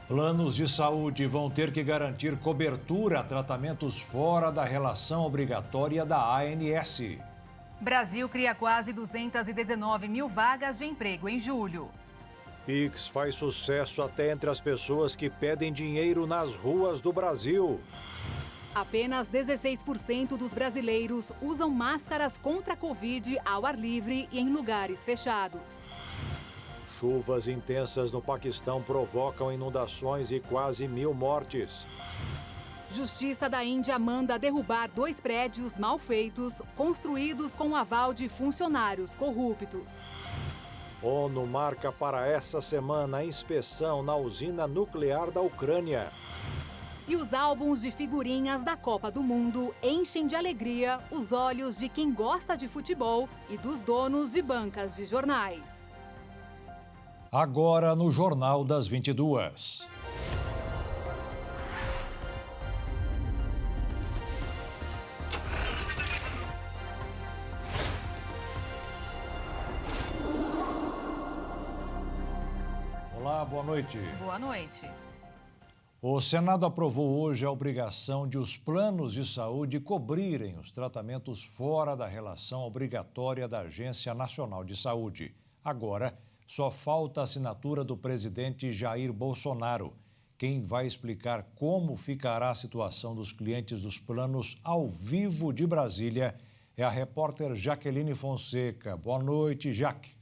Planos de saúde vão ter que garantir cobertura a tratamentos fora da relação obrigatória da ANS. Brasil cria quase 219 mil vagas de emprego em julho. Pix faz sucesso até entre as pessoas que pedem dinheiro nas ruas do Brasil. Apenas 16% dos brasileiros usam máscaras contra a Covid ao ar livre e em lugares fechados. Chuvas intensas no Paquistão provocam inundações e quase 1.000 mortes. Justiça da Índia manda derrubar 2 prédios mal feitos, construídos com o aval de funcionários corruptos. ONU marca para essa semana a inspeção na usina nuclear da Ucrânia. E os álbuns de figurinhas da Copa do Mundo enchem de alegria os olhos de quem gosta de futebol e dos donos de bancas de jornais. Agora no Jornal das 22. Olá, boa noite. Boa noite. O Senado aprovou hoje a obrigação de os planos de saúde cobrirem os tratamentos fora da relação obrigatória da Agência Nacional de Saúde. Agora, só falta a assinatura do presidente Jair Bolsonaro. Quem vai explicar como ficará a situação dos clientes dos planos ao vivo de Brasília é a repórter Jaqueline Fonseca. Boa noite, Jaque.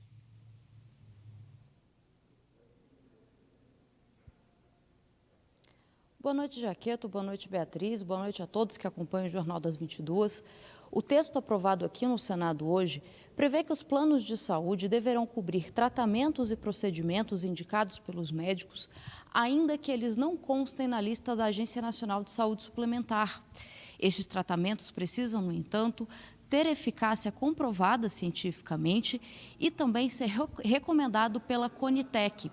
Boa noite, Jaqueto. Boa noite, Beatriz. Boa noite a todos que acompanham o Jornal das 22. O texto aprovado aqui no Senado hoje prevê que os planos de saúde deverão cobrir tratamentos e procedimentos indicados pelos médicos, ainda que eles não constem na lista da Agência Nacional de Saúde Suplementar. Estes tratamentos precisam, no entanto, ter eficácia comprovada cientificamente e também ser recomendado pela Conitec.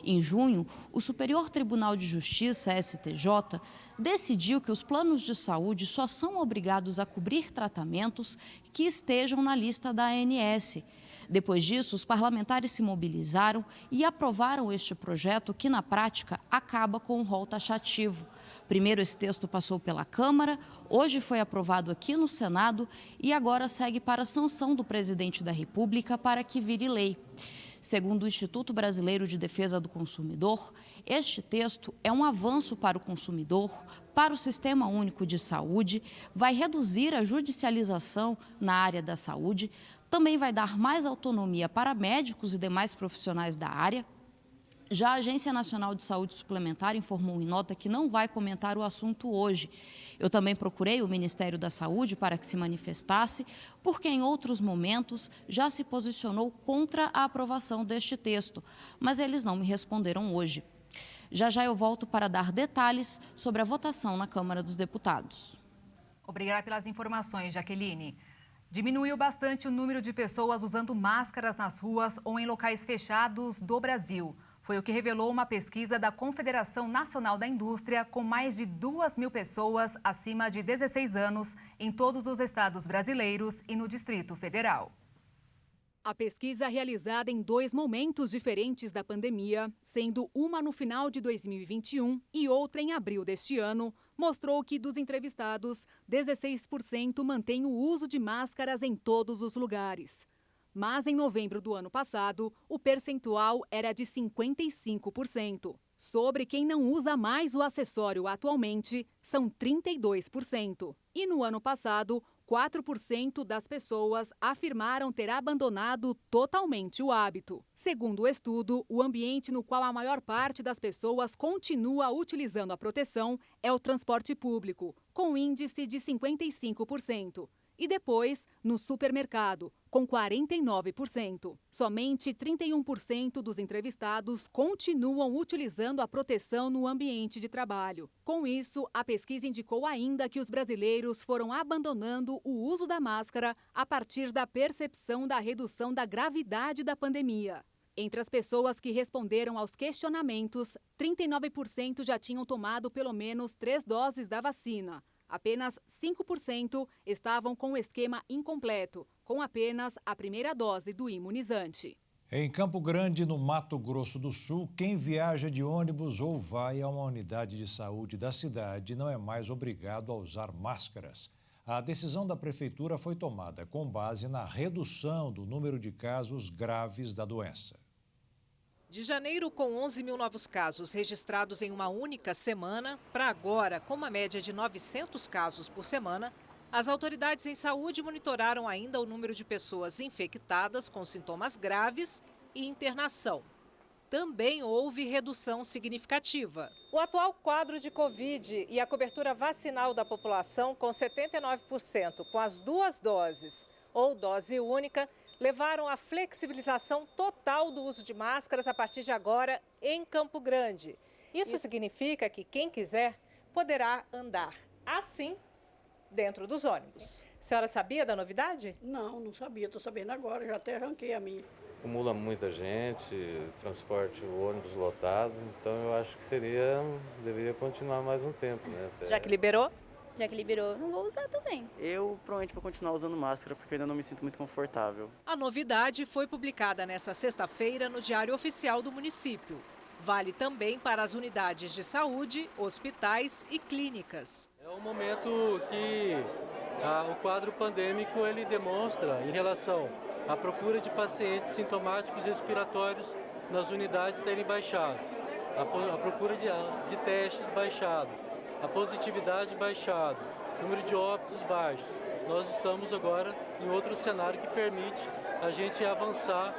Em junho, o Superior Tribunal de Justiça, STJ, decidiu que os planos de saúde só são obrigados a cobrir tratamentos que estejam na lista da ANS. Depois disso, os parlamentares se mobilizaram e aprovaram este projeto que, na prática, acaba com o rol taxativo. Primeiro, esse texto passou pela Câmara, hoje foi aprovado aqui no Senado e agora segue para a sanção do presidente da República para que vire lei. Segundo o Instituto Brasileiro de Defesa do Consumidor, este texto é um avanço para o consumidor, para o Sistema Único de Saúde, vai reduzir a judicialização na área da saúde, também vai dar mais autonomia para médicos e demais profissionais da área. Já a Agência Nacional de Saúde Suplementar informou em nota que não vai comentar o assunto hoje. Eu também procurei o Ministério da Saúde para que se manifestasse, porque em outros momentos já se posicionou contra a aprovação deste texto, mas eles não me responderam hoje. Já eu volto para dar detalhes sobre a votação na Câmara dos Deputados. Obrigada pelas informações, Jaqueline. Diminuiu bastante o número de pessoas usando máscaras nas ruas ou em locais fechados do Brasil. Foi o que revelou uma pesquisa da Confederação Nacional da Indústria com mais de 2.000 pessoas acima de 16 anos em todos os estados brasileiros e no Distrito Federal. A pesquisa, realizada em 2 momentos diferentes da pandemia, sendo uma no final de 2021 e outra em abril deste ano, mostrou que dos entrevistados, 16% mantém o uso de máscaras em todos os lugares. Mas em novembro do ano passado, o percentual era de 55%. Sobre quem não usa mais o acessório atualmente, são 32%. E no ano passado, 4% das pessoas afirmaram ter abandonado totalmente o hábito. Segundo o estudo, o ambiente no qual a maior parte das pessoas continua utilizando a proteção é o transporte público, com índice de 55%. E depois, no supermercado, com 49%. Somente 31% dos entrevistados continuam utilizando a proteção no ambiente de trabalho. Com isso, a pesquisa indicou ainda que os brasileiros foram abandonando o uso da máscara a partir da percepção da redução da gravidade da pandemia. Entre as pessoas que responderam aos questionamentos, 39% já tinham tomado pelo menos 3 doses da vacina. Apenas 5% estavam com o esquema incompleto, com apenas a primeira dose do imunizante. Em Campo Grande, no Mato Grosso do Sul, quem viaja de ônibus ou vai a uma unidade de saúde da cidade não é mais obrigado a usar máscaras. A decisão da prefeitura foi tomada com base na redução do número de casos graves da doença. De janeiro, com 11 mil novos casos registrados em uma única semana, para agora, com uma média de 900 casos por semana, as autoridades em saúde monitoraram ainda o número de pessoas infectadas com sintomas graves e internação. Também houve redução significativa. O atual quadro de Covid e a cobertura vacinal da população, com 79% com as 2 doses ou dose única, levaram à flexibilização total do uso de máscaras a partir de agora em Campo Grande. Isso significa que quem quiser poderá andar assim dentro dos ônibus. A senhora sabia da novidade? Não sabia, estou sabendo agora, já até arranquei a minha. Acumula muita gente, transporte, o ônibus lotado, então eu acho que deveria continuar mais um tempo, né? Já que liberou? Já que liberou, não vou usar também. Eu provavelmente vou continuar usando máscara porque eu ainda não me sinto muito confortável. A novidade foi publicada nesta sexta-feira no Diário Oficial do município. Vale também para as unidades de saúde, hospitais e clínicas. É um momento que o quadro pandêmico ele demonstra em relação à procura de pacientes sintomáticos respiratórios nas unidades terem baixado, a procura de testes baixado, a positividade baixada, o número de óbitos baixos. Nós estamos agora em outro cenário que permite a gente avançar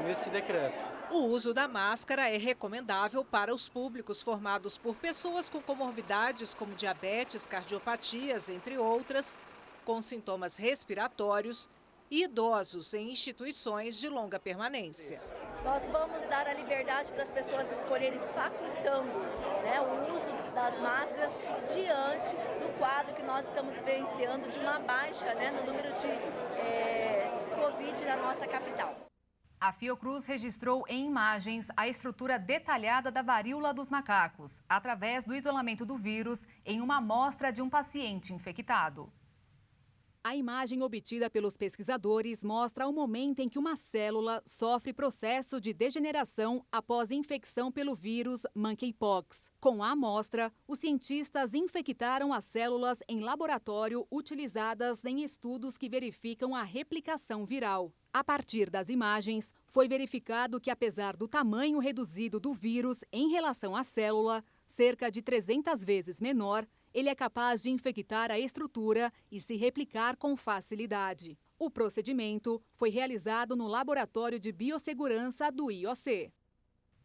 nesse decreto. O uso da máscara é recomendável para os públicos formados por pessoas com comorbidades como diabetes, cardiopatias, entre outras, com sintomas respiratórios e idosos em instituições de longa permanência. Nós vamos dar a liberdade para as pessoas escolherem facultando, o uso das máscaras diante do quadro que nós estamos vivenciando de uma baixa, no número de Covid na nossa capital. A Fiocruz registrou em imagens a estrutura detalhada da varíola dos macacos, através do isolamento do vírus em uma amostra de um paciente infectado. A imagem obtida pelos pesquisadores mostra o momento em que uma célula sofre processo de degeneração após infecção pelo vírus monkeypox. Com a amostra, os cientistas infectaram as células em laboratório utilizadas em estudos que verificam a replicação viral. A partir das imagens, foi verificado que, apesar do tamanho reduzido do vírus em relação à célula, cerca de 300 vezes menor, ele é capaz de infectar a estrutura e se replicar com facilidade. O procedimento foi realizado no Laboratório de Biossegurança do IOC.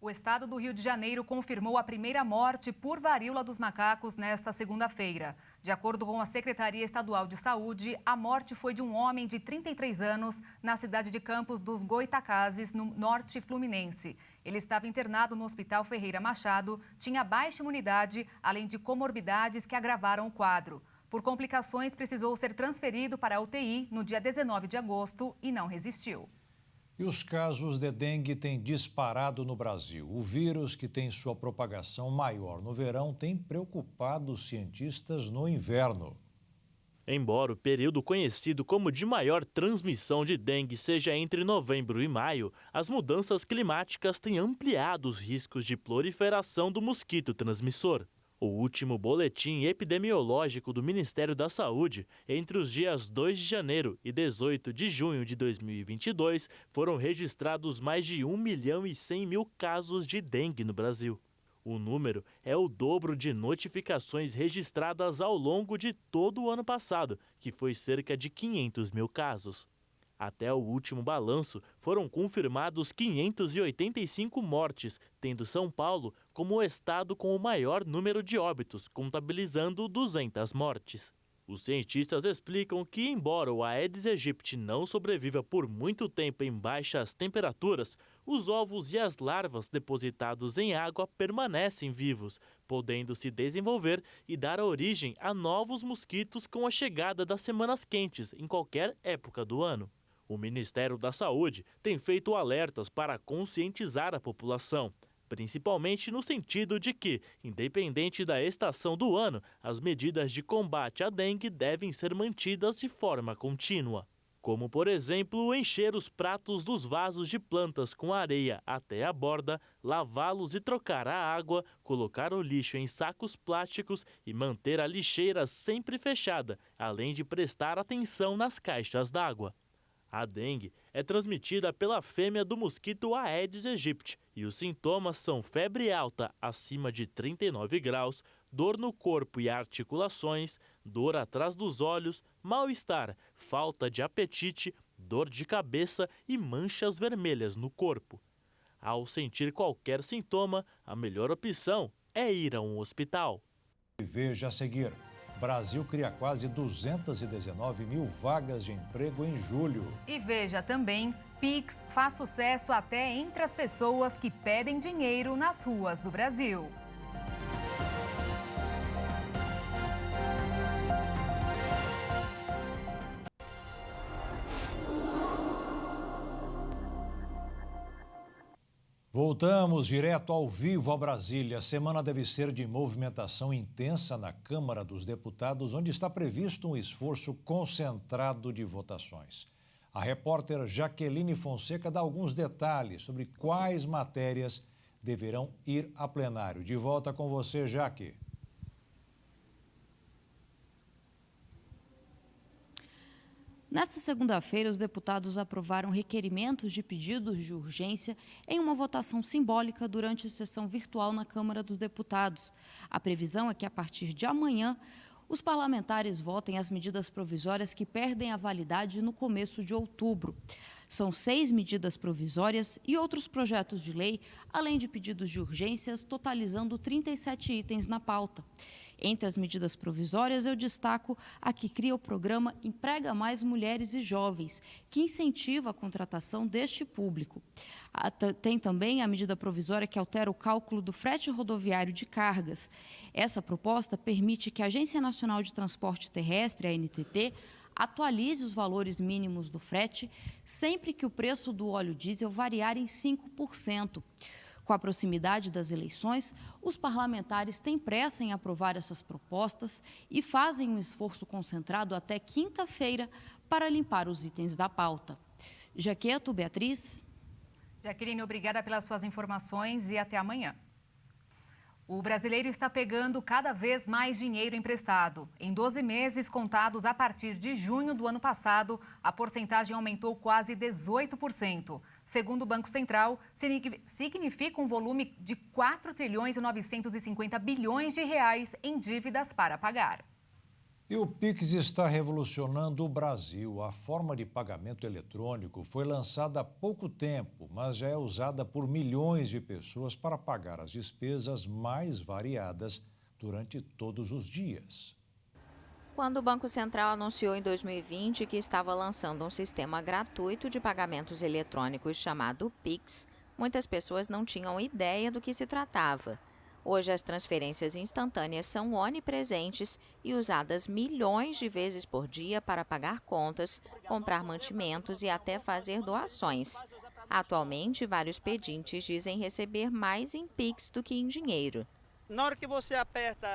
O estado do Rio de Janeiro confirmou a primeira morte por varíola dos macacos nesta segunda-feira. De acordo com a Secretaria Estadual de Saúde, a morte foi de um homem de 33 anos na cidade de Campos dos Goitacazes, no norte fluminense. Ele estava internado no Hospital Ferreira Machado, tinha baixa imunidade, além de comorbidades que agravaram o quadro. Por complicações, precisou ser transferido para a UTI no dia 19 de agosto e não resistiu. E os casos de dengue têm disparado no Brasil. O vírus, que tem sua propagação maior no verão, tem preocupado os cientistas no inverno. Embora o período conhecido como de maior transmissão de dengue seja entre novembro e maio, as mudanças climáticas têm ampliado os riscos de proliferação do mosquito transmissor. O último boletim epidemiológico do Ministério da Saúde, entre os dias 2 de janeiro e 18 de junho de 2022, foram registrados mais de 1.100.000 casos de dengue no Brasil. O número é o dobro de notificações registradas ao longo de todo o ano passado, que foi cerca de 500.000 casos. Até o último balanço, foram confirmados 585 mortes, tendo São Paulo como o estado com o maior número de óbitos, contabilizando 200 mortes. Os cientistas explicam que, embora o Aedes aegypti não sobreviva por muito tempo em baixas temperaturas, os ovos e as larvas depositados em água permanecem vivos, podendo se desenvolver e dar origem a novos mosquitos com a chegada das semanas quentes em qualquer época do ano. O Ministério da Saúde tem feito alertas para conscientizar a população, principalmente no sentido de que, independente da estação do ano, as medidas de combate à dengue devem ser mantidas de forma contínua. como, por exemplo, encher os pratos dos vasos de plantas com areia até a borda, lavá-los e trocar a água, colocar o lixo em sacos plásticos e manter a lixeira sempre fechada, além de prestar atenção nas caixas d'água. A dengue é transmitida pela fêmea do mosquito Aedes aegypti e os sintomas são febre alta acima de 39 graus, dor no corpo e articulações, dor atrás dos olhos, mal-estar, falta de apetite, dor de cabeça e manchas vermelhas no corpo. Ao sentir qualquer sintoma, a melhor opção é ir a um hospital. Veja a seguir. Brasil cria quase 219 mil vagas de emprego em julho. E veja também, Pix faz sucesso até entre as pessoas que pedem dinheiro nas ruas do Brasil. Voltamos direto ao vivo a Brasília. A semana deve ser de movimentação intensa na Câmara dos Deputados, onde está previsto um esforço concentrado de votações. A repórter Jaqueline Fonseca dá alguns detalhes sobre quais matérias deverão ir a plenário. De volta com você, Jaque. Nesta segunda-feira, os deputados aprovaram requerimentos de pedidos de urgência em uma votação simbólica durante a sessão virtual na Câmara dos Deputados. A previsão é que, a partir de amanhã, os parlamentares votem as medidas provisórias que perdem a validade no começo de outubro. São 6 medidas provisórias e outros projetos de lei, além de pedidos de urgências, totalizando 37 itens na pauta. Entre as medidas provisórias, eu destaco a que cria o programa Emprega Mais Mulheres e Jovens, que incentiva a contratação deste público. Tem também a medida provisória que altera o cálculo do frete rodoviário de cargas. Essa proposta permite que a Agência Nacional de Transporte Terrestre, a ANTT, atualize os valores mínimos do frete sempre que o preço do óleo diesel variar em 5%. Com a proximidade das eleições, os parlamentares têm pressa em aprovar essas propostas e fazem um esforço concentrado até quinta-feira para limpar os itens da pauta. Jaqueto, Beatriz. Jaqueline, obrigada pelas suas informações e até amanhã. O brasileiro está pegando cada vez mais dinheiro emprestado. Em 12 meses contados a partir de junho do ano passado, a porcentagem aumentou quase 18%. Segundo o Banco Central, significa um volume de 4 trilhões e 950 bilhões de reais em dívidas para pagar. E o Pix está revolucionando o Brasil. A forma de pagamento eletrônico foi lançada há pouco tempo, mas já é usada por milhões de pessoas para pagar as despesas mais variadas durante todos os dias. Quando o Banco Central anunciou em 2020 que estava lançando um sistema gratuito de pagamentos eletrônicos chamado Pix, muitas pessoas não tinham ideia do que se tratava. Hoje, as transferências instantâneas são onipresentes e usadas milhões de vezes por dia para pagar contas, comprar mantimentos e até fazer doações. Atualmente, vários pedintes dizem receber mais em Pix do que em dinheiro. Na hora que você aperta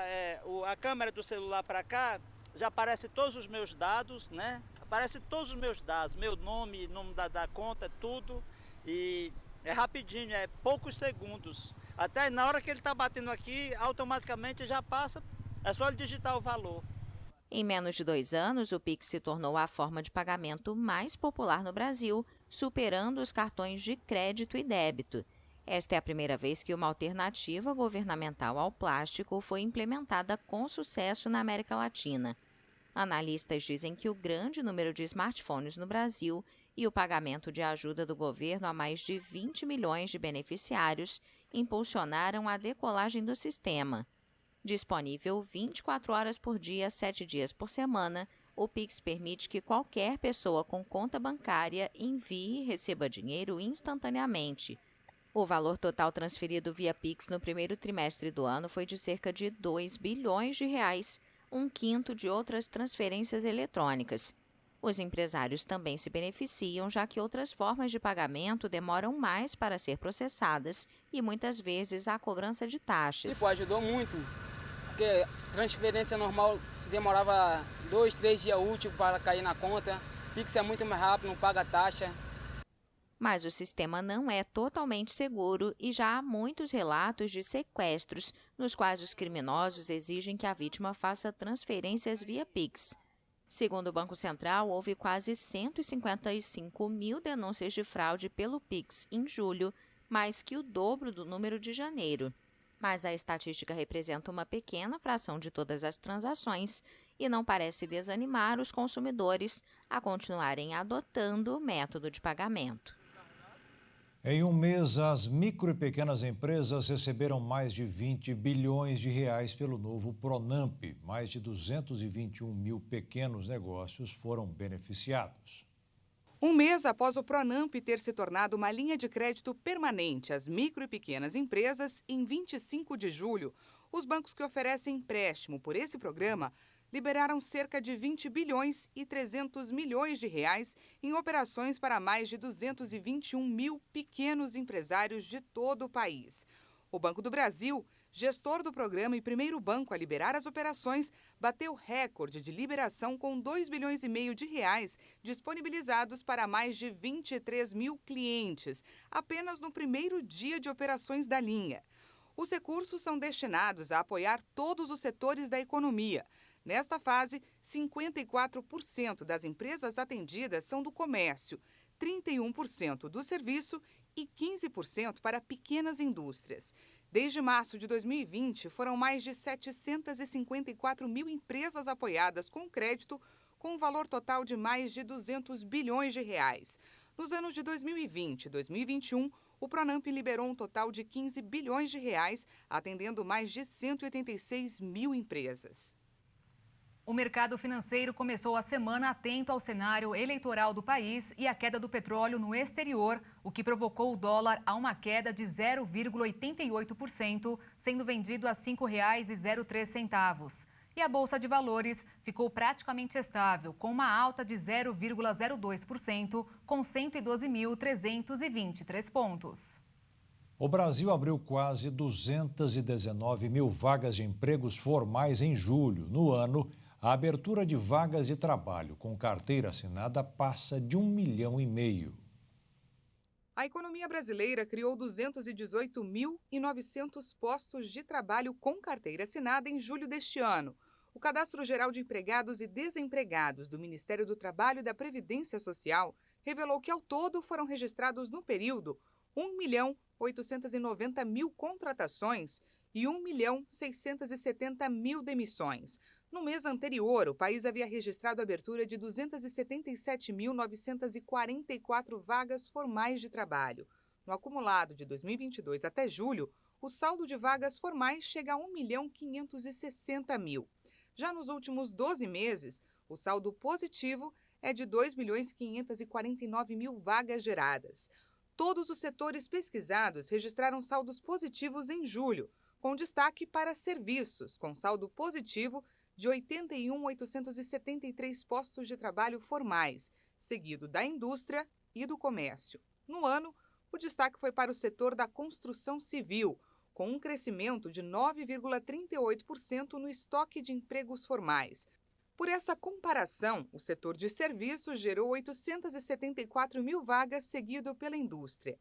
a câmera do celular para cá, já aparece todos os meus dados, né? Aparece todos os meus dados, meu nome, nome da conta, tudo. E é rapidinho, é poucos segundos. Até na hora que ele está batendo aqui, automaticamente já passa, é só ele digitar o valor. Em menos de 2 anos, o Pix se tornou a forma de pagamento mais popular no Brasil, superando os cartões de crédito e débito. Esta é a primeira vez que uma alternativa governamental ao plástico foi implementada com sucesso na América Latina. Analistas dizem que o grande número de smartphones no Brasil e o pagamento de ajuda do governo a mais de 20 milhões de beneficiários impulsionaram a decolagem do sistema. Disponível 24 horas por dia, 7 dias por semana, o Pix permite que qualquer pessoa com conta bancária envie e receba dinheiro instantaneamente. O valor total transferido via Pix no primeiro trimestre do ano foi de cerca de 2 bilhões de reais, um quinto de outras transferências eletrônicas. Os empresários também se beneficiam, já que outras formas de pagamento demoram mais para ser processadas e muitas vezes há cobrança de taxas. Ajudou muito, porque transferência normal demorava 2, 3 dias úteis para cair na conta. Pix é muito mais rápido, não paga taxa. Mas o sistema não é totalmente seguro e já há muitos relatos de sequestros, nos quais os criminosos exigem que a vítima faça transferências via Pix. Segundo o Banco Central, houve quase 155 mil denúncias de fraude pelo Pix em julho, mais que o dobro do número de janeiro. Mas a estatística representa uma pequena fração de todas as transações e não parece desanimar os consumidores a continuarem adotando o método de pagamento. Em um mês, as micro e pequenas empresas receberam mais de 20 bilhões de reais pelo novo Pronamp. Mais de 221 mil pequenos negócios foram beneficiados. Um mês após o Pronamp ter se tornado uma linha de crédito permanente às micro e pequenas empresas, em 25 de julho, os bancos que oferecem empréstimo por esse programa liberaram cerca de 20 bilhões e 300 milhões de reais em operações para mais de 221 mil pequenos empresários de todo o país. O Banco do Brasil, gestor do programa e primeiro banco a liberar as operações, bateu recorde de liberação com 2 bilhões e meio de reais disponibilizados para mais de 23 mil clientes, apenas no primeiro dia de operações da linha. Os recursos são destinados a apoiar todos os setores da economia. Nesta fase, 54% das empresas atendidas são do comércio, 31% do serviço e 15% para pequenas indústrias. Desde março de 2020, foram mais de 754 mil empresas apoiadas com crédito, com um valor total de mais de 200 bilhões de reais. Nos anos de 2020 e 2021, o Pronamp liberou um total de 15 bilhões de reais, atendendo mais de 186 mil empresas. O mercado financeiro começou a semana atento ao cenário eleitoral do país e à queda do petróleo no exterior, o que provocou o dólar a uma queda de 0,88%, sendo vendido a R$ 5,03. E a Bolsa de Valores ficou praticamente estável, com uma alta de 0,02%, com 112.323 pontos. O Brasil abriu quase 219 mil vagas de empregos formais em julho. No ano, a abertura de vagas de trabalho com carteira assinada passa de 1,5 milhão. A economia brasileira criou 218.900 postos de trabalho com carteira assinada em julho deste ano. O Cadastro Geral de Empregados e Desempregados do Ministério do Trabalho e da Previdência Social revelou que, ao todo, foram registrados no período 1.890.000 contratações e 1.670.000 demissões. No mês anterior, o país havia registrado a abertura de 277.944 vagas formais de trabalho. No acumulado de 2022 até julho, o saldo de vagas formais chega a 1.560.000. Já nos últimos 12 meses, o saldo positivo é de 2.549.000 vagas geradas. Todos os setores pesquisados registraram saldos positivos em julho, com destaque para serviços, com saldo positivo de 81.873 postos de trabalho formais, seguido da indústria e do comércio. No ano, o destaque foi para o setor da construção civil, com um crescimento de 9,38% no estoque de empregos formais. Por essa comparação, o setor de serviços gerou 874.000 vagas, seguido pela indústria.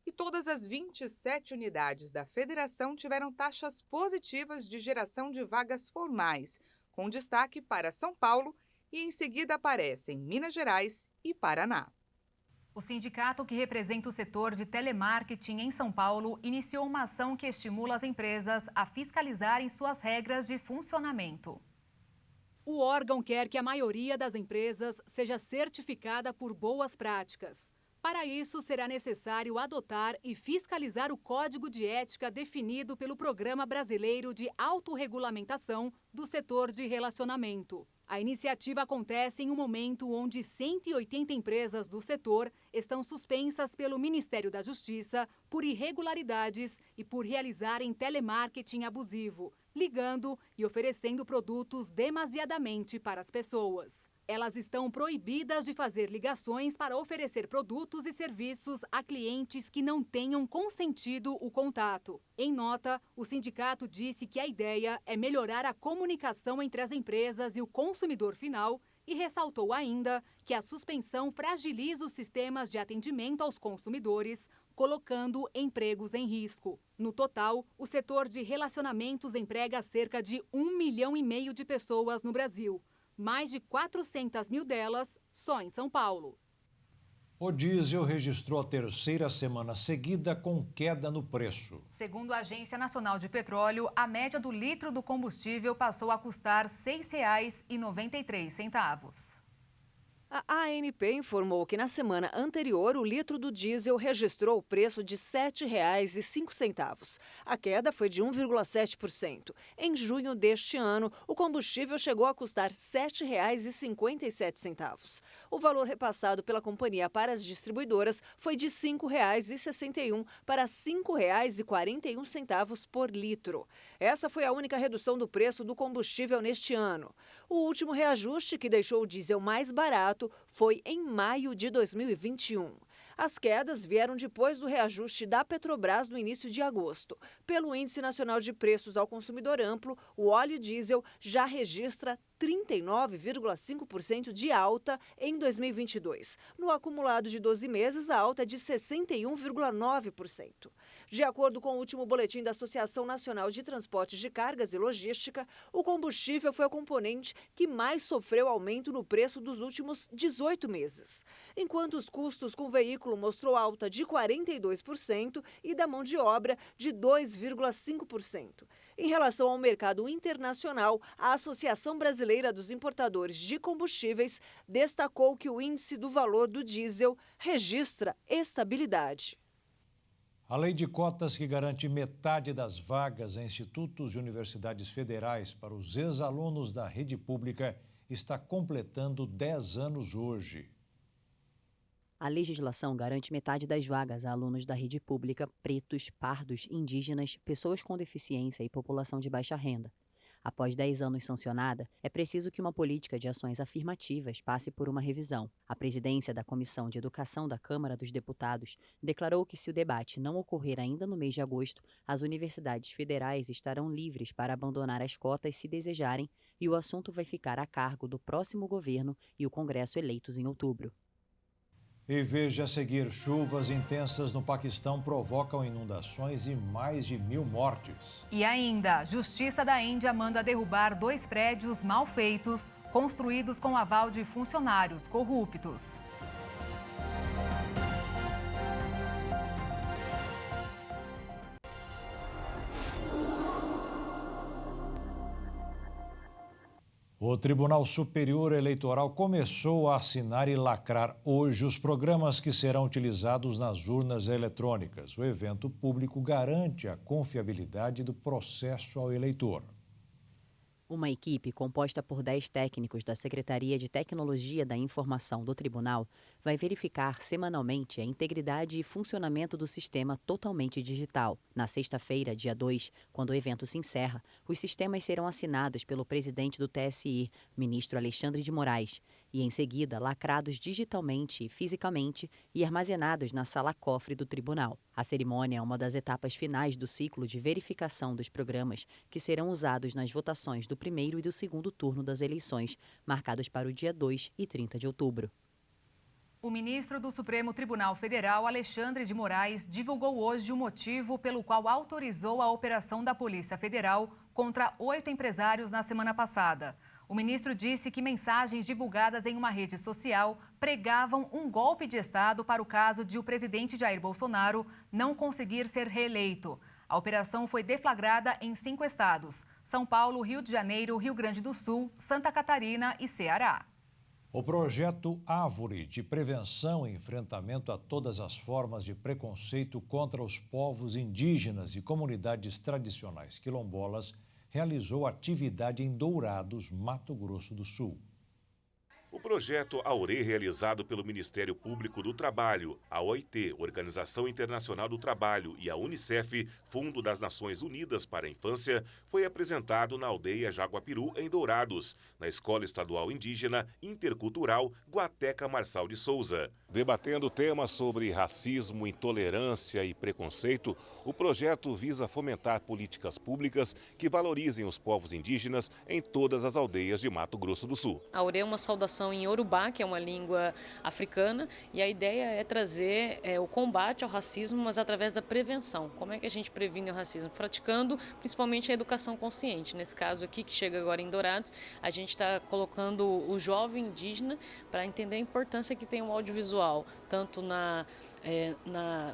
E todas as 27 unidades da federação tiveram taxas positivas de geração de vagas formais, com destaque para São Paulo, e em seguida aparecem Minas Gerais e Paraná. O sindicato que representa o setor de telemarketing em São Paulo iniciou uma ação que estimula as empresas a fiscalizarem suas regras de funcionamento. O órgão quer que a maioria das empresas seja certificada por boas práticas. Para isso, será necessário adotar e fiscalizar o Código de Ética definido pelo Programa Brasileiro de Autorregulamentação do Setor de Relacionamento. A iniciativa acontece em um momento onde 180 empresas do setor estão suspensas pelo Ministério da Justiça por irregularidades e por realizarem telemarketing abusivo, ligando e oferecendo produtos demasiadamente para as pessoas. Elas estão proibidas de fazer ligações para oferecer produtos e serviços a clientes que não tenham consentido o contato. Em nota, o sindicato disse que a ideia é melhorar a comunicação entre as empresas e o consumidor final e ressaltou ainda que a suspensão fragiliza os sistemas de atendimento aos consumidores, colocando empregos em risco. No total, o setor de relacionamentos emprega cerca de 1,5 milhão de pessoas no Brasil. Mais de 400 mil delas só em São Paulo. O diesel registrou a terceira semana seguida com queda no preço. Segundo a Agência Nacional de Petróleo, a média do litro do combustível passou a custar R$ 6,93. A ANP informou que na semana anterior o litro do diesel registrou o preço de R$ 7,05. A queda foi de 1,7%. Em junho deste ano, o combustível chegou a custar R$ 7,57. O valor repassado pela companhia para as distribuidoras foi de R$ 5,61 para R$ 5,41 por litro. Essa foi a única redução do preço do combustível neste ano. O último reajuste, que deixou o diesel mais barato, foi em maio de 2021. As quedas vieram depois do reajuste da Petrobras no início de agosto. Pelo Índice Nacional de Preços ao Consumidor Amplo, o óleo diesel já registra 39,5% de alta em 2022. No acumulado de 12 meses, a alta é de 61,9%. De acordo com o último boletim da Associação Nacional de Transportes de Cargas e Logística, o combustível foi o componente que mais sofreu aumento no preço dos últimos 18 meses. Enquanto os custos com o veículo mostrou alta de 42% e da mão de obra de 2,5%. Em relação ao mercado internacional, a Associação Brasileira dos Importadores de Combustíveis destacou que o índice do valor do diesel registra estabilidade. A lei de cotas, que garante metade das vagas em institutos e universidades federais para os ex-alunos da rede pública, está completando 10 anos hoje. A legislação garante metade das vagas a alunos da rede pública, pretos, pardos, indígenas, pessoas com deficiência e população de baixa renda. Após 10 anos sancionada, é preciso que uma política de ações afirmativas passe por uma revisão. A presidência da Comissão de Educação da Câmara dos Deputados declarou que, se o debate não ocorrer ainda no mês de agosto, as universidades federais estarão livres para abandonar as cotas se desejarem, e o assunto vai ficar a cargo do próximo governo e o Congresso eleitos em outubro. E veja a seguir: chuvas intensas no Paquistão provocam inundações e mais de 1.000 mortes. E ainda, Justiça da Índia manda derrubar 2 prédios mal feitos, construídos com aval de funcionários corruptos. O Tribunal Superior Eleitoral começou a assinar e lacrar hoje os programas que serão utilizados nas urnas eletrônicas. O evento público garante a confiabilidade do processo ao eleitor. Uma equipe composta por 10 técnicos da Secretaria de Tecnologia da Informação do Tribunal vai verificar semanalmente a integridade e funcionamento do sistema totalmente digital. Na sexta-feira, dia 2, quando o evento se encerra, os sistemas serão assinados pelo presidente do TSI, ministro Alexandre de Moraes, e em seguida lacrados digitalmente e fisicamente e armazenados na sala-cofre do tribunal. A cerimônia é uma das etapas finais do ciclo de verificação dos programas que serão usados nas votações do primeiro e do segundo turno das eleições, marcados para o dia 2 e 30 de outubro. O ministro do Supremo Tribunal Federal, Alexandre de Moraes, divulgou hoje o motivo pelo qual autorizou a operação da Polícia Federal contra 8 empresários na semana passada. O ministro disse que mensagens divulgadas em uma rede social pregavam um golpe de Estado para o caso de o presidente Jair Bolsonaro não conseguir ser reeleito. A operação foi deflagrada em 5 estados: São Paulo, Rio de Janeiro, Rio Grande do Sul, Santa Catarina e Ceará. O projeto Árvore, de prevenção e enfrentamento a todas as formas de preconceito contra os povos indígenas e comunidades tradicionais quilombolas, realizou atividade em Dourados, Mato Grosso do Sul. O projeto Aurê, realizado pelo Ministério Público do Trabalho, a OIT, Organização Internacional do Trabalho, e a Unicef, Fundo das Nações Unidas para a Infância, foi apresentado na aldeia Jaguapiru, em Dourados, na Escola Estadual Indígena Intercultural Guateca Marçal de Souza. Debatendo temas sobre racismo, intolerância e preconceito, o projeto visa fomentar políticas públicas que valorizem os povos indígenas em todas as aldeias de Mato Grosso do Sul. Aurê é uma saudação em Yorubá, que é uma língua africana, e a ideia é trazer o combate ao racismo, mas através da prevenção. Como é que a gente previne o racismo? Praticando principalmente a educação consciente. Nesse caso aqui, que chega agora em Dourados, a gente está colocando o jovem indígena para entender a importância que tem o audiovisual, tanto na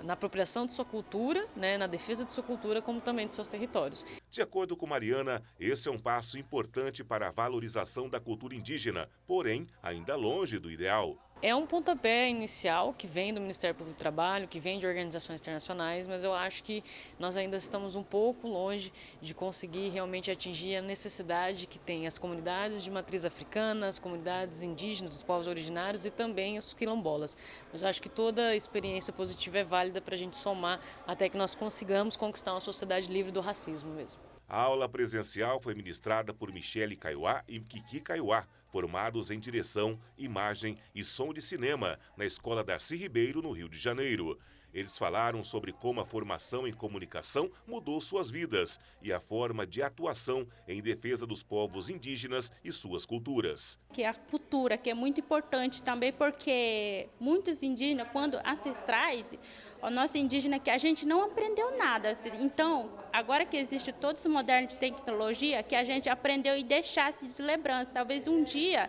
apropriação de sua cultura, na defesa de sua cultura, como também de seus territórios. De acordo com Mariana, esse é um passo importante para a valorização da cultura indígena, porém, ainda longe do ideal. É um pontapé inicial que vem do Ministério Público do Trabalho, que vem de organizações internacionais, mas eu acho que nós ainda estamos um pouco longe de conseguir realmente atingir a necessidade que tem as comunidades de matriz africana, as comunidades indígenas, dos povos originários e também os quilombolas. Mas eu acho que toda experiência positiva é válida para a gente somar até que nós consigamos conquistar uma sociedade livre do racismo mesmo. A aula presencial foi ministrada por Michele Kaiowá e Kiki Kaiowá, formados em direção, imagem e som de cinema na Escola Darcy Ribeiro, no Rio de Janeiro. Eles falaram sobre como a formação em comunicação mudou suas vidas e a forma de atuação em defesa dos povos indígenas e suas culturas. Que a cultura, que é muito importante também, porque muitos indígenas, quando ancestrais, o nosso indígena que a gente não aprendeu nada. Então, agora que existe todos os modelos de tecnologia, que a gente aprendeu e deixasse de lembrança. Talvez um dia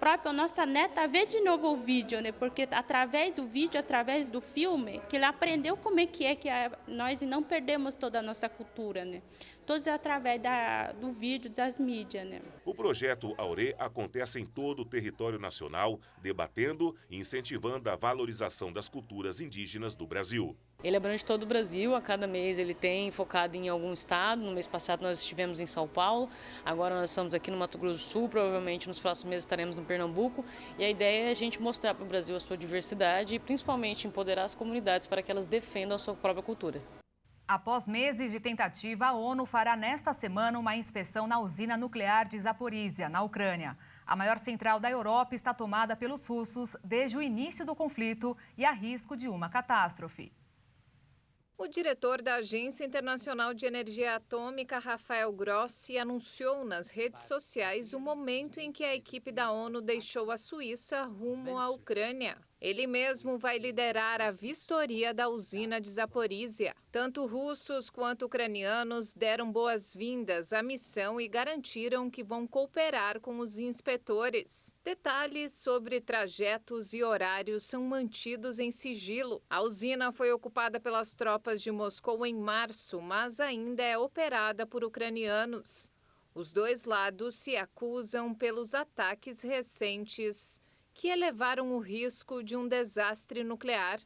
a nossa neta vê de novo o vídeo, porque através do vídeo, através do filme, que ele aprendeu como é que nós não perdemos toda a nossa cultura, Todos através do vídeo, das mídias, O projeto Aurê acontece em todo o território nacional, debatendo e incentivando a valorização das culturas indígenas do Brasil. Ele abrange todo o Brasil, a cada mês ele tem focado em algum estado. No mês passado nós estivemos em São Paulo, agora nós estamos aqui no Mato Grosso do Sul, provavelmente nos próximos meses estaremos no Pernambuco. E a ideia é a gente mostrar para o Brasil a sua diversidade e principalmente empoderar as comunidades para que elas defendam a sua própria cultura. Após meses de tentativa, a ONU fará nesta semana uma inspeção na usina nuclear de Zaporizhia, na Ucrânia. A maior central da Europa está tomada pelos russos desde o início do conflito e há risco de uma catástrofe. O diretor da Agência Internacional de Energia Atômica, Rafael Grossi, anunciou nas redes sociais o momento em que a equipe da ONU deixou a Suíça rumo à Ucrânia. Ele mesmo vai liderar a vistoria da usina de Zaporizhia. Tanto russos quanto ucranianos deram boas-vindas à missão e garantiram que vão cooperar com os inspetores. Detalhes sobre trajetos e horários são mantidos em sigilo. A usina foi ocupada pelas tropas de Moscou em março, mas ainda é operada por ucranianos. Os dois lados se acusam pelos ataques recentes que elevaram o risco de um desastre nuclear.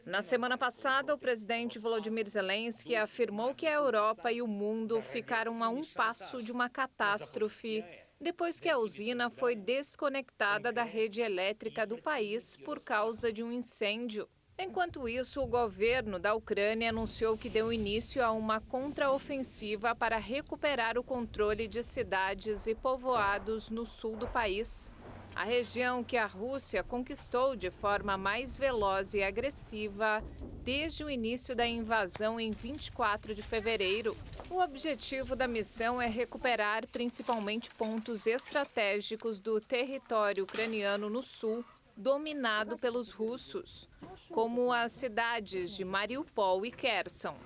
Na semana passada, o presidente Volodymyr Zelensky afirmou que a Europa e o mundo ficaram a um passo de uma catástrofe depois que a usina foi desconectada da rede elétrica do país por causa de um incêndio. Enquanto isso, o governo da Ucrânia anunciou que deu início a uma contraofensiva para recuperar o controle de cidades e povoados no sul do país. A região que a Rússia conquistou de forma mais veloz e agressiva desde o início da invasão em 24 de fevereiro. O objetivo da missão é recuperar principalmente pontos estratégicos do território ucraniano no sul, dominado pelos russos, como as cidades de Mariupol e Kherson.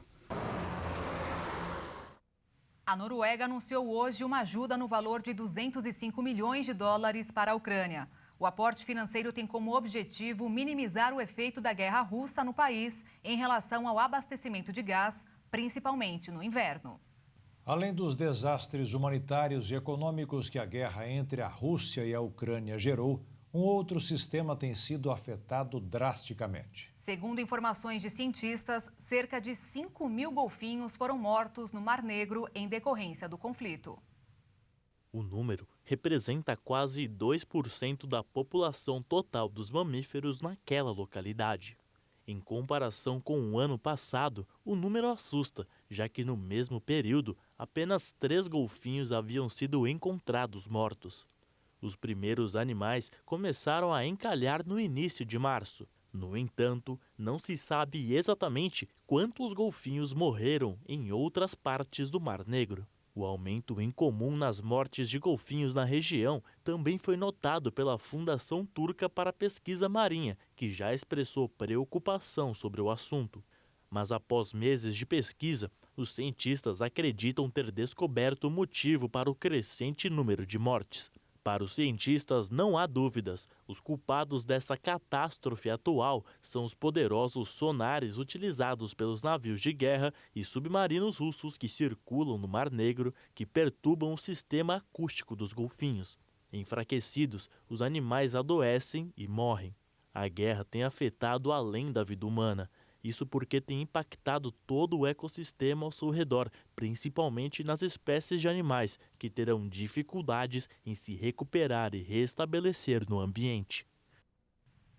A Noruega anunciou hoje uma ajuda no valor de 205 milhões de dólares para a Ucrânia. O aporte financeiro tem como objetivo minimizar o efeito da guerra russa no país em relação ao abastecimento de gás, principalmente no inverno. Além dos desastres humanitários e econômicos que a guerra entre a Rússia e a Ucrânia gerou, um outro sistema tem sido afetado drasticamente. Segundo informações de cientistas, cerca de 5.000 golfinhos foram mortos no Mar Negro em decorrência do conflito. O número representa quase 2% da população total dos mamíferos naquela localidade. Em comparação com o ano passado, o número assusta, já que no mesmo período, apenas 3 golfinhos haviam sido encontrados mortos. Os primeiros animais começaram a encalhar no início de março. No entanto, não se sabe exatamente quantos golfinhos morreram em outras partes do Mar Negro. O aumento incomum nas mortes de golfinhos na região também foi notado pela Fundação Turca para a Pesquisa Marinha, que já expressou preocupação sobre o assunto. Mas após meses de pesquisa, os cientistas acreditam ter descoberto o motivo para o crescente número de mortes. Para os cientistas, não há dúvidas. Os culpados dessa catástrofe atual são os poderosos sonares utilizados pelos navios de guerra e submarinos russos que circulam no Mar Negro, que perturbam o sistema acústico dos golfinhos. Enfraquecidos, os animais adoecem e morrem. A guerra tem afetado além da vida humana. Isso porque tem impactado todo o ecossistema ao seu redor, principalmente nas espécies de animais, que terão dificuldades em se recuperar e restabelecer no ambiente.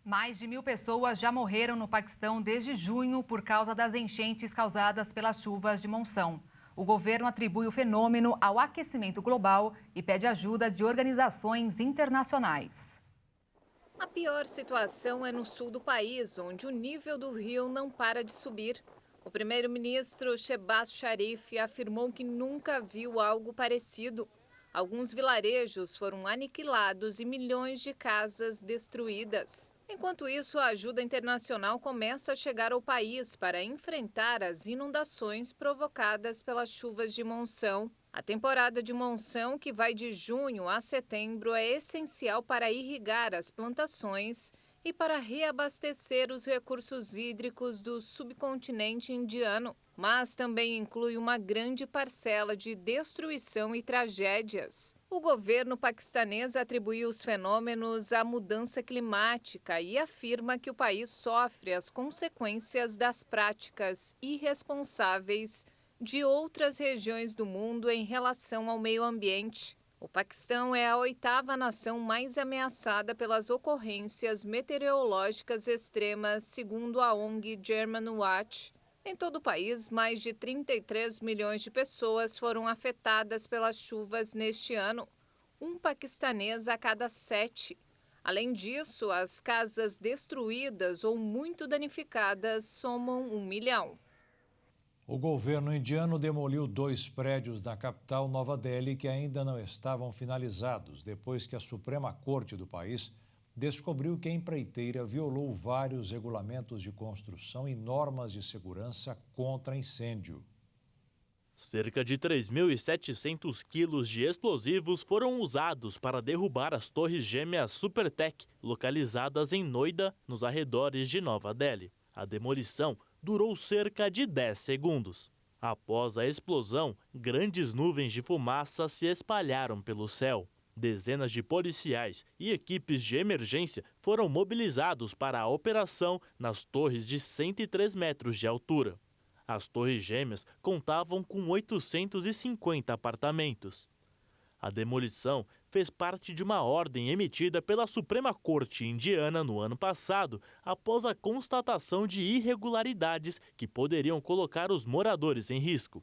Mais de 1.000 pessoas já morreram no Paquistão desde junho por causa das enchentes causadas pelas chuvas de monção. O governo atribui o fenômeno ao aquecimento global e pede ajuda de organizações internacionais. A pior situação é no sul do país, onde o nível do rio não para de subir. O primeiro-ministro Shehbaz Sharif afirmou que nunca viu algo parecido. Alguns vilarejos foram aniquilados e milhões de casas destruídas. Enquanto isso, a ajuda internacional começa a chegar ao país para enfrentar as inundações provocadas pelas chuvas de monção. A temporada de monção, que vai de junho a setembro, é essencial para irrigar as plantações e para reabastecer os recursos hídricos do subcontinente indiano, mas também inclui uma grande parcela de destruição e tragédias. O governo paquistanês atribuiu os fenômenos à mudança climática e afirma que o país sofre as consequências das práticas irresponsáveis de outras regiões do mundo em relação ao meio ambiente. O Paquistão é a 8ª nação mais ameaçada pelas ocorrências meteorológicas extremas, segundo a ONG Germanwatch. Em todo o país, mais de 33 milhões de pessoas foram afetadas pelas chuvas neste ano, um paquistanês a cada 7. Além disso, as casas destruídas ou muito danificadas somam 1 milhão. O governo indiano demoliu 2 prédios da capital Nova Delhi que ainda não estavam finalizados, depois que a Suprema Corte do país descobriu que a empreiteira violou vários regulamentos de construção e normas de segurança contra incêndio. Cerca de 3.700 quilos de explosivos foram usados para derrubar as torres gêmeas Supertech, localizadas em Noida, nos arredores de Nova Delhi. A demolição durou cerca de 10 segundos. Após a explosão, grandes nuvens de fumaça se espalharam pelo céu. Dezenas de policiais e equipes de emergência foram mobilizados para a operação nas torres de 103 metros de altura. As torres gêmeas contavam com 850 apartamentos. A demolição fez parte de uma ordem emitida pela Suprema Corte indiana no ano passado, após a constatação de irregularidades que poderiam colocar os moradores em risco.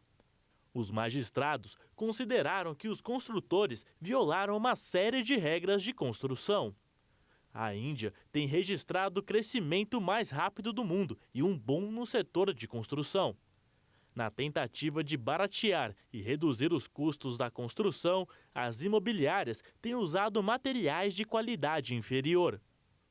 Os magistrados consideraram que os construtores violaram uma série de regras de construção. A Índia tem registrado o crescimento mais rápido do mundo e um boom no setor de construção. Na tentativa de baratear e reduzir os custos da construção, as imobiliárias têm usado materiais de qualidade inferior.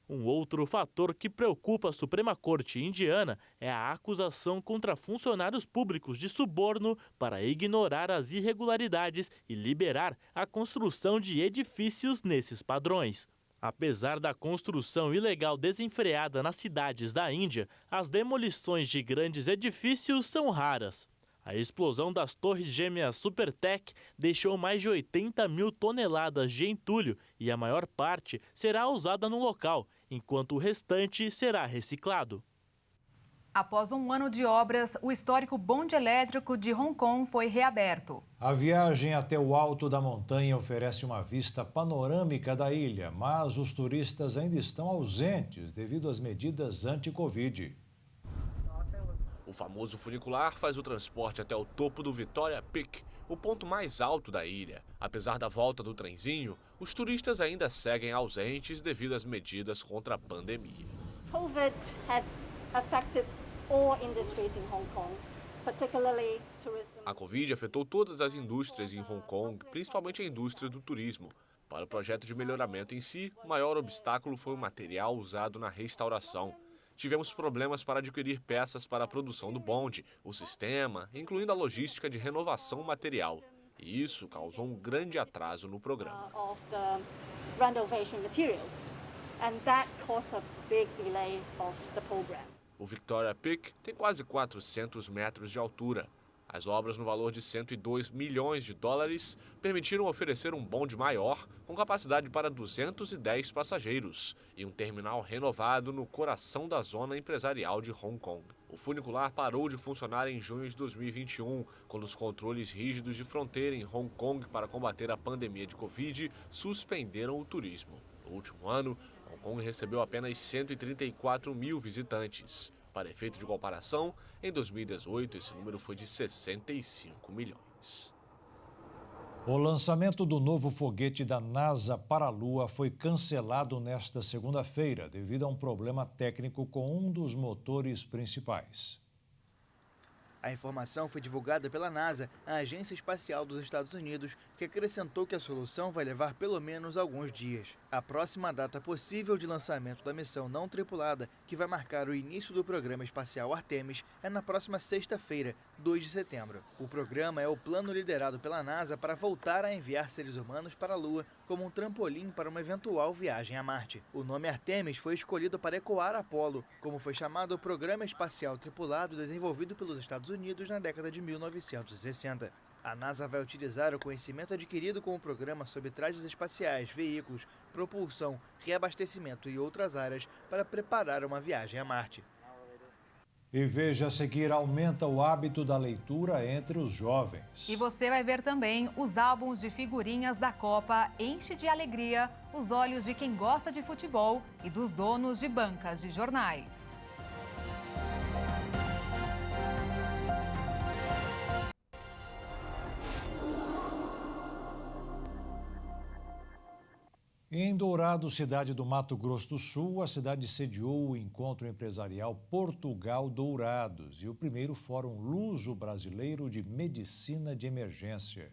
Um outro fator que preocupa a Suprema Corte indiana é a acusação contra funcionários públicos de suborno para ignorar as irregularidades e liberar a construção de edifícios nesses padrões. Apesar da construção ilegal desenfreada nas cidades da Índia, as demolições de grandes edifícios são raras. A explosão das torres gêmeas Supertech deixou mais de 80 mil toneladas de entulho e a maior parte será usada no local, enquanto o restante será reciclado. Após um ano de obras, o histórico bonde elétrico de Hong Kong foi reaberto. A viagem até o alto da montanha oferece uma vista panorâmica da ilha, mas os turistas ainda estão ausentes devido às medidas anti-Covid. O famoso funicular faz o transporte até o topo do Victoria Peak, o ponto mais alto da ilha. Apesar da volta do trenzinho, os turistas ainda seguem ausentes devido às medidas contra a pandemia. COVID has affected all industries in Hong Kong, particularly tourism. A Covid afetou todas as indústrias em Hong Kong, principalmente a indústria do turismo. Para o projeto de melhoramento em si, o maior obstáculo foi o material usado na restauração. Tivemos problemas para adquirir peças para a produção do bonde, o sistema, incluindo a logística de renovação material. E isso causou um grande atraso no programa. O Victoria Peak tem quase 400 metros de altura. As obras no valor de 102 milhões de dólares permitiram oferecer um bonde maior, com capacidade para 210 passageiros, e um terminal renovado no coração da zona empresarial de Hong Kong. O funicular parou de funcionar em junho de 2021, quando os controles rígidos de fronteira em Hong Kong para combater a pandemia de Covid suspenderam o turismo. No último ano, Hong Kong recebeu apenas 134 mil visitantes. Para efeito de comparação, em 2018 esse número foi de 65 milhões. O lançamento do novo foguete da NASA para a Lua foi cancelado nesta segunda-feira devido a um problema técnico com um dos motores principais. A informação foi divulgada pela NASA, a Agência Espacial dos Estados Unidos, que acrescentou que a solução vai levar pelo menos alguns dias. A próxima data possível de lançamento da missão não tripulada, que vai marcar o início do programa espacial Artemis, é na próxima sexta-feira, 2 de setembro. O programa é o plano liderado pela NASA para voltar a enviar seres humanos para a Lua como um trampolim para uma eventual viagem a Marte. O nome Artemis foi escolhido para ecoar Apollo, como foi chamado o programa espacial tripulado desenvolvido pelos Estados Unidos na década de 1960. A NASA vai utilizar o conhecimento adquirido com o programa sobre trajes espaciais, veículos, propulsão, reabastecimento e outras áreas para preparar uma viagem a Marte. E veja a seguir, aumenta o hábito da leitura entre os jovens. E você vai ver também os álbuns de figurinhas da Copa enche de alegria os olhos de quem gosta de futebol e dos donos de bancas de jornais. Em Dourados, cidade do Mato Grosso do Sul, a cidade sediou o encontro empresarial Portugal Dourados e o primeiro Fórum Luso-Brasileiro de Medicina de Emergência.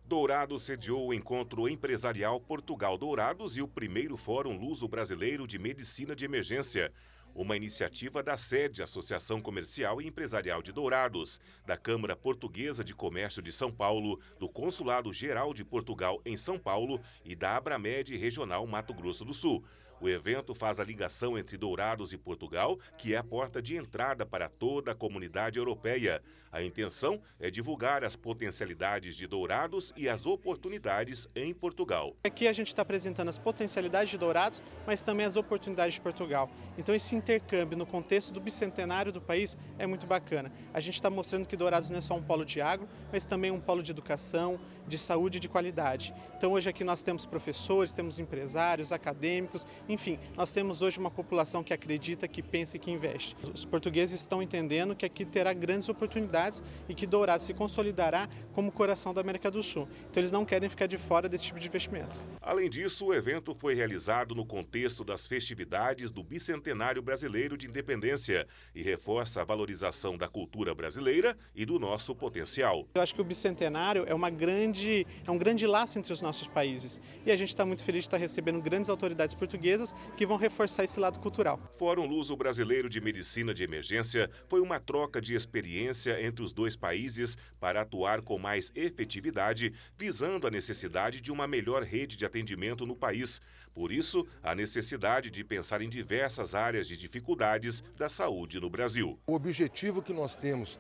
Dourados sediou o encontro empresarial Portugal Dourados e o primeiro Fórum Luso-Brasileiro de Medicina de Emergência. Uma iniciativa da SED, Associação Comercial e Empresarial de Dourados, da Câmara Portuguesa de Comércio de São Paulo, do Consulado Geral de Portugal em São Paulo e da Abramed Regional Mato Grosso do Sul. O evento faz a ligação entre Dourados e Portugal, que é a porta de entrada para toda a comunidade europeia. A intenção é divulgar as potencialidades de Dourados e as oportunidades em Portugal. Aqui a gente está apresentando as potencialidades de Dourados, mas também as oportunidades de Portugal. Então esse intercâmbio no contexto do bicentenário do país é muito bacana. A gente está mostrando que Dourados não é só um polo de agro, mas também um polo de educação, de saúde e de qualidade. Então hoje aqui nós temos professores, temos empresários, acadêmicos, enfim, nós temos hoje uma população que acredita, que pensa e que investe. Os portugueses estão entendendo que aqui terá grandes oportunidades e que Dourados se consolidará como coração da América do Sul. Então eles não querem ficar de fora desse tipo de investimento. Além disso, o evento foi realizado no contexto das festividades do Bicentenário Brasileiro de Independência e reforça a valorização da cultura brasileira e do nosso potencial. Eu acho que o Bicentenário é um grande laço entre os nossos países e a gente está muito feliz de estar recebendo grandes autoridades portuguesas que vão reforçar esse lado cultural. Fórum Luso-Brasileiro de Medicina de Emergência foi uma troca de experiência entre os dois países para atuar com mais efetividade, visando a necessidade de uma melhor rede de atendimento no país. Por isso, a necessidade de pensar em diversas áreas de dificuldades da saúde no Brasil. O objetivo que nós temos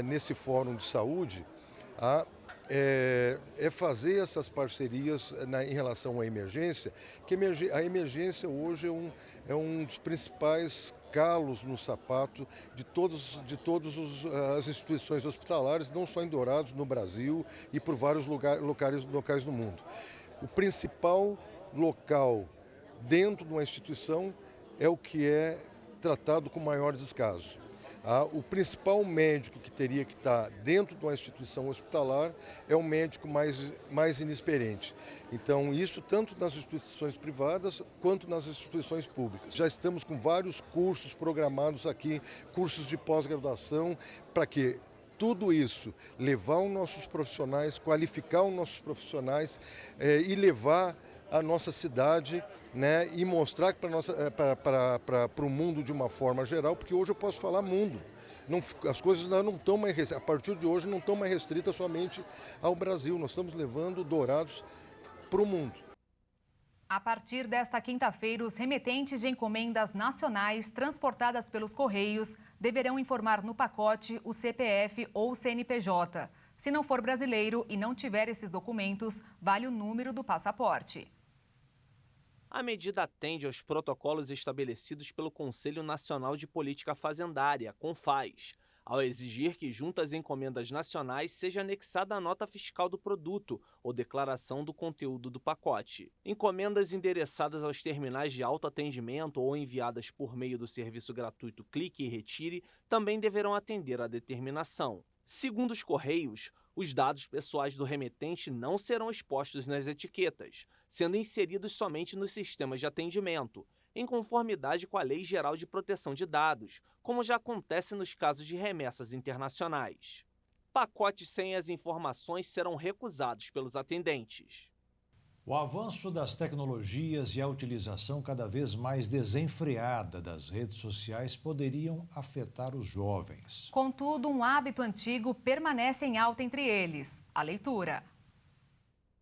nesse Fórum de Saúde é fazer essas parcerias em relação à emergência, que a emergência hoje é um dos principais calos no sapato de todas as instituições hospitalares, não só em Dourados, no Brasil e por vários locais no mundo. O principal local dentro de uma instituição é o que é tratado com maior descaso. O principal médico que teria que estar dentro de uma instituição hospitalar é o médico mais inexperiente. Então, isso tanto nas instituições privadas quanto nas instituições públicas. Já estamos com vários cursos programados aqui, cursos de pós-graduação, para que tudo isso levar os nossos profissionais, qualificar os nossos profissionais e levar a nossa cidade, né, e mostrar para o mundo de uma forma geral, porque hoje eu posso falar mundo. As coisas não estão mais, a partir de hoje, não estão mais restritas somente ao Brasil. Nós estamos levando Dourados para o mundo. A partir desta quinta-feira, os remetentes de encomendas nacionais transportadas pelos Correios deverão informar no pacote o CPF ou o CNPJ. Se não for brasileiro e não tiver esses documentos, vale o número do passaporte. A medida atende aos protocolos estabelecidos pelo Conselho Nacional de Política Fazendária, CONFAS, ao exigir que junto às encomendas nacionais seja anexada a nota fiscal do produto ou declaração do conteúdo do pacote. Encomendas endereçadas aos terminais de autoatendimento ou enviadas por meio do serviço gratuito Clique e Retire também deverão atender à determinação. Segundo os Correios, os dados pessoais do remetente não serão expostos nas etiquetas, sendo inseridos somente nos sistemas de atendimento, em conformidade com a Lei Geral de Proteção de Dados, como já acontece nos casos de remessas internacionais. Pacotes sem as informações serão recusados pelos atendentes. O avanço das tecnologias e a utilização cada vez mais desenfreada das redes sociais poderiam afetar os jovens. Contudo, um hábito antigo permanece em alta entre eles: a leitura.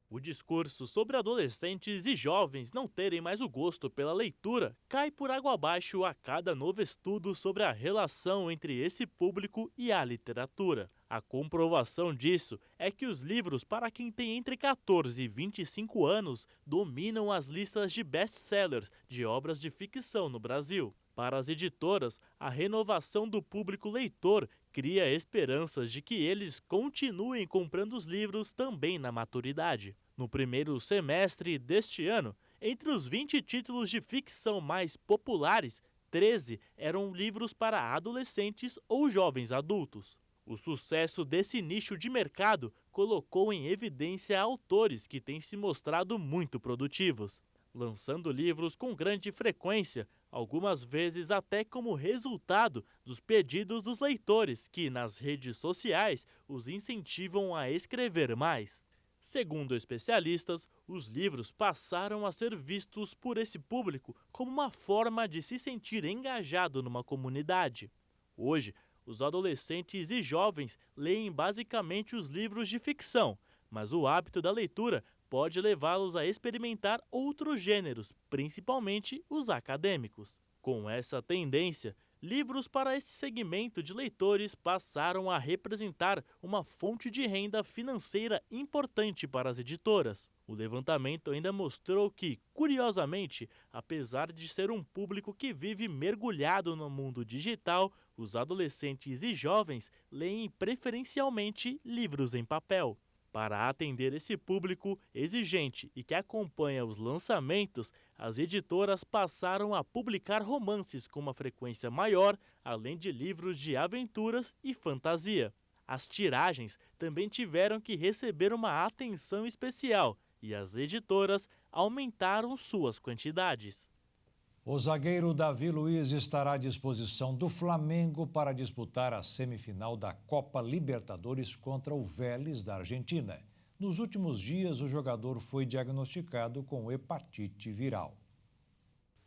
O discurso sobre adolescentes e jovens não terem mais o gosto pela leitura cai por água abaixo a cada novo estudo sobre a relação entre esse público e a literatura. A comprovação disso é que os livros para quem tem entre 14 e 25 anos dominam as listas de best-sellers de obras de ficção no Brasil. Para as editoras, a renovação do público leitor cria esperanças de que eles continuem comprando os livros também na maturidade. No primeiro semestre deste ano, entre os 20 títulos de ficção mais populares, 13 eram livros para adolescentes ou jovens adultos. O sucesso desse nicho de mercado colocou em evidência autores que têm se mostrado muito produtivos, lançando livros com grande frequência, algumas vezes até como resultado dos pedidos dos leitores que, nas redes sociais, os incentivam a escrever mais. Segundo especialistas, os livros passaram a ser vistos por esse público como uma forma de se sentir engajado numa comunidade. Hoje, os adolescentes e jovens leem basicamente os livros de ficção, mas o hábito da leitura pode levá-los a experimentar outros gêneros, principalmente os acadêmicos. Com essa tendência, livros para esse segmento de leitores passaram a representar uma fonte de renda financeira importante para as editoras. O levantamento ainda mostrou que, curiosamente, apesar de ser um público que vive mergulhado no mundo digital, os adolescentes e jovens leem preferencialmente livros em papel. Para atender esse público exigente e que acompanha os lançamentos, as editoras passaram a publicar romances com uma frequência maior, além de livros de aventuras e fantasia. As tiragens também tiveram que receber uma atenção especial e as editoras aumentaram suas quantidades. O zagueiro Davi Luiz estará à disposição do Flamengo para disputar a semifinal da Copa Libertadores contra o Vélez da Argentina. Nos últimos dias, o jogador foi diagnosticado com hepatite viral.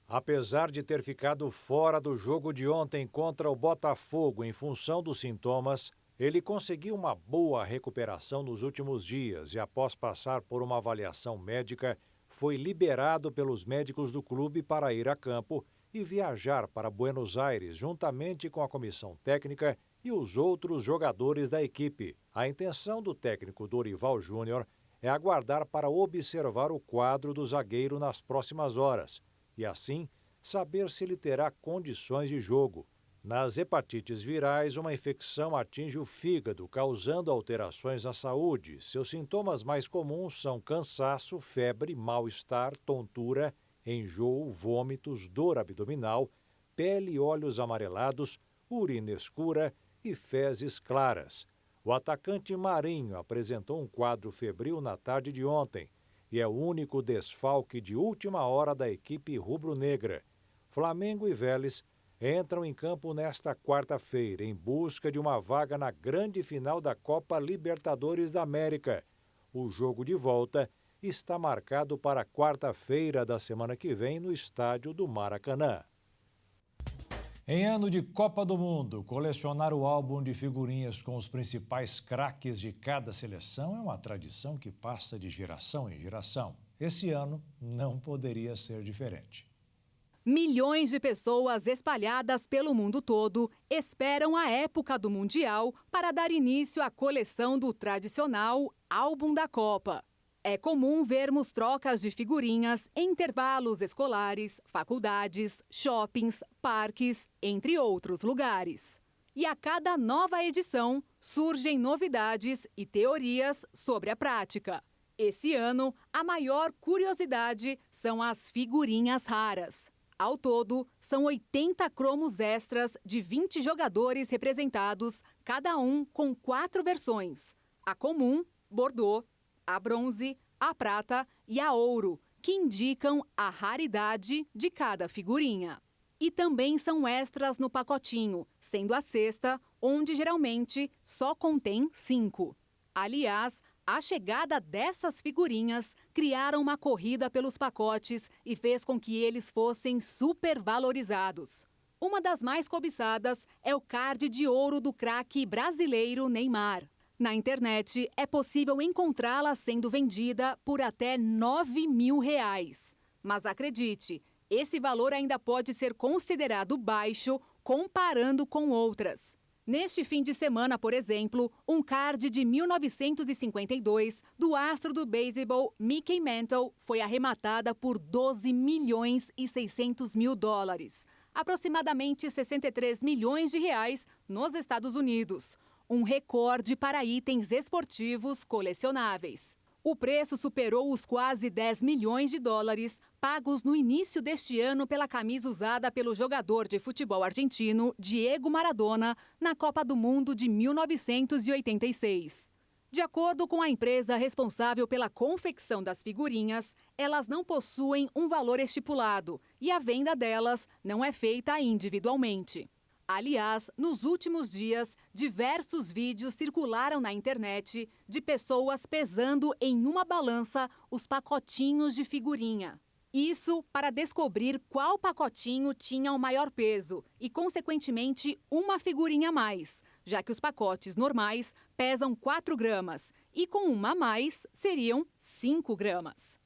Apesar de ter ficado fora do jogo de ontem contra o Botafogo em função dos sintomas, ele conseguiu uma boa recuperação nos últimos dias e, após passar por uma avaliação médica, foi liberado pelos médicos do clube para ir a campo e viajar para Buenos Aires, juntamente com a comissão técnica e os outros jogadores da equipe. A intenção do técnico Dorival Júnior é aguardar para observar o quadro do zagueiro nas próximas horas e, assim, saber se ele terá condições de jogo. Nas hepatites virais, uma infecção atinge o fígado, causando alterações na saúde. Seus sintomas mais comuns são cansaço, febre, mal-estar, tontura, enjoo, vômitos, dor abdominal, pele e olhos amarelados, urina escura e fezes claras. O atacante Marinho apresentou um quadro febril na tarde de ontem e é o único desfalque de última hora da equipe rubro-negra. Flamengo e Vélez entram em campo nesta quarta-feira em busca de uma vaga na grande final da Copa Libertadores da América. O jogo de volta está marcado para quarta-feira da semana que vem no estádio do Maracanã. Em ano de Copa do Mundo, colecionar o álbum de figurinhas com os principais craques de cada seleção é uma tradição que passa de geração em geração. Esse ano não poderia ser diferente. Milhões de pessoas espalhadas pelo mundo todo esperam a época do Mundial para dar início à coleção do tradicional álbum da Copa. É comum vermos trocas de figurinhas em intervalos escolares, faculdades, shoppings, parques, entre outros lugares. E a cada nova edição surgem novidades e teorias sobre a prática. Esse ano, a maior curiosidade são as figurinhas raras. Ao todo, são 80 cromos extras de 20 jogadores representados, cada um com 4 versões: a comum, bordô, a bronze, a prata e a ouro, que indicam a raridade de cada figurinha. E também são extras no pacotinho, sendo a sexta, onde geralmente só contém 5. Aliás, a chegada dessas figurinhas criaram uma corrida pelos pacotes e fez com que eles fossem supervalorizados. Uma das mais cobiçadas é o card de ouro do craque brasileiro Neymar. Na internet, é possível encontrá-la sendo vendida por até R$ 9.000. Mas acredite, esse valor ainda pode ser considerado baixo comparando com outras. Neste fim de semana, por exemplo, um card de 1952 do astro do beisebol Mickey Mantle foi arrematada por $12.600.000, aproximadamente R$63 milhões nos Estados Unidos. Um recorde para itens esportivos colecionáveis. O preço superou os quase $10 milhões pagos no início deste ano pela camisa usada pelo jogador de futebol argentino Diego Maradona na Copa do Mundo de 1986. De acordo com a empresa responsável pela confecção das figurinhas, elas não possuem um valor estipulado e a venda delas não é feita individualmente. Aliás, nos últimos dias, diversos vídeos circularam na internet de pessoas pesando em uma balança os pacotinhos de figurinha. Isso para descobrir qual pacotinho tinha o maior peso e, consequentemente, uma figurinha a mais, já que os pacotes normais pesam 4 gramas e com uma a mais seriam 5 gramas.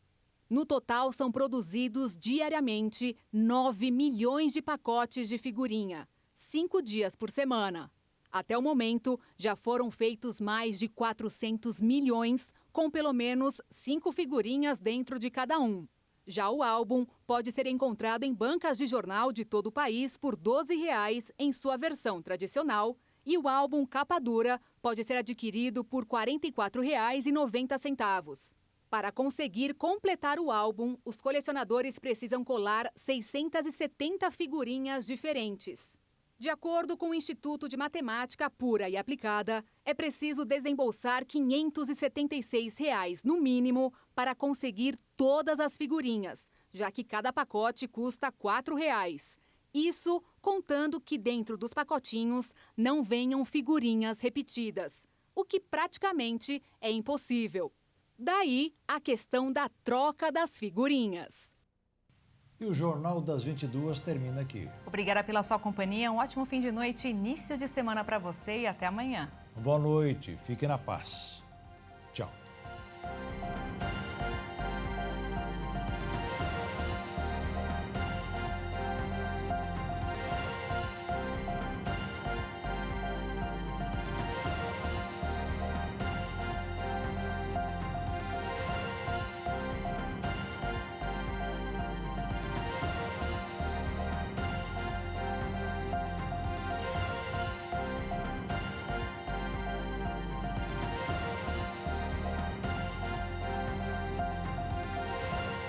No total, são produzidos diariamente 9 milhões de pacotes de figurinha. 5 dias por semana. Até o momento, já foram feitos mais de 400 milhões, com pelo menos 5 figurinhas dentro de cada um. Já o álbum pode ser encontrado em bancas de jornal de todo o país por R$ 12,00 em sua versão tradicional, e o álbum capa dura pode ser adquirido por R$ 44,90. Para conseguir completar o álbum, os colecionadores precisam colar 670 figurinhas diferentes. De acordo com o Instituto de Matemática Pura e Aplicada, é preciso desembolsar R$ 576 no mínimo para conseguir todas as figurinhas, já que cada pacote custa R$ 4,00. Isso contando que dentro dos pacotinhos não venham figurinhas repetidas, o que praticamente é impossível. Daí a questão da troca das figurinhas. E o Jornal das 22 termina aqui. Obrigada pela sua companhia, um ótimo fim de noite, início de semana para você e até amanhã. Boa noite, fique na paz.